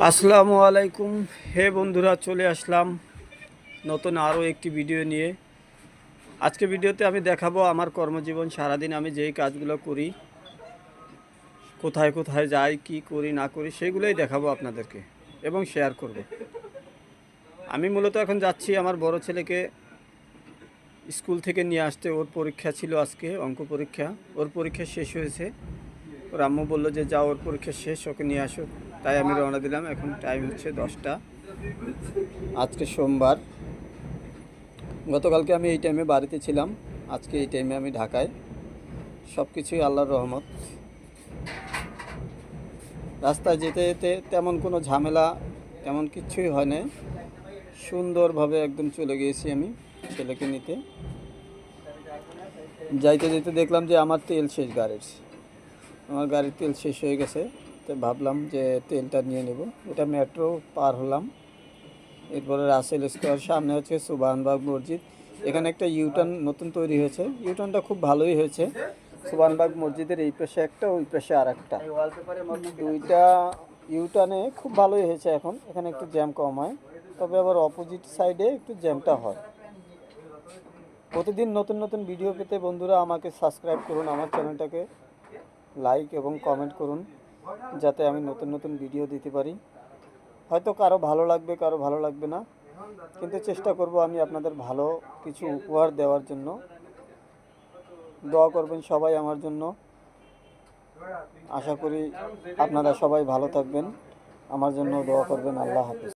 আসসালামু আলাইকুম। হে বন্ধুরা, চলে আসলাম নতুন আরও একটি ভিডিও নিয়ে। আজকে ভিডিওতে আমি দেখাবো আমার কর্মজীবন, সারাদিন আমি যেই কাজগুলো করি, কোথায় কোথায় যাই, কি করি না করি, সেগুলোই দেখাবো আপনাদেরকে এবং শেয়ার করব। আমি মূলত এখন যাচ্ছি আমার বড় ছেলেকে স্কুল থেকে নিয়ে আসতে। ওর পরীক্ষা ছিল আজকে, অঙ্ক পরীক্ষা। ওর পরীক্ষা শেষ হয়েছে। ওর আম্মু বললো যে যাও, ওর পরীক্ষা শেষ, ওকে নিয়ে আসো। তাই আমি রওনা দিলাম। এখন টাইম হচ্ছে 10টা। আজকে সোমবার। গতকালকে আমি এই টাইমে বাড়িতে ছিলাম, আজকে এই টাইমে আমি ঢাকায়। সব কিছুই আল্লাহর রহমত। রাস্তায় যেতে যেতে তেমন কোনো ঝামেলা, তেমন কিছুই হয় না। সুন্দরভাবে একদম চলে গিয়েছি আমি ছেলেকে নিতে। যাইতে যেতে দেখলাম যে আমার তেল শেষ গাড়ির। আমার গাড়ির তেল শেষ হয়ে গেছে। তো ভাবলাম যে তেলটা নিয়ে নেব। এটা মেট্রো পার হলাম। এরপরে রাসেল স্কোয়ার, সামনে হচ্ছে সুবহানবাগ মসজিদ। এখানে একটা ইউটার্ন নতুন তৈরি হয়েছে। ইউটার্নটা খুব ভালোই হয়েছে। সুবহানবাগ মসজিদের এই পাশে একটা, ওই পাশে আর একটা, দুইটা ইউটার্নে খুব ভালোই হয়েছে। এখন এখানে একটু জ্যাম কম হয়, তবে আবার অপোজিট সাইডে একটু জ্যামটা হয়। প্রতিদিন নতুন নতুন ভিডিও পেতে বন্ধুরা আমাকে সাবস্ক্রাইব করুন, আমার চ্যানেলটাকে লাইক এবং কমেন্ট করুন, যাতে আমি নতুন নতুন ভিডিও দিতে পারি। হয়তো কারো ভালো লাগবে, কারো ভালো লাগবে না, কিন্তু চেষ্টা করব আমি আপনাদের ভালো কিছু উপহার দেওয়ার জন্য। দোয়া করবেন সবাই আমার জন্য। আশা করি আপনারা সবাই ভালো থাকবেন, আমার জন্য দোয়া করবেন। আল্লাহ হাফেজ।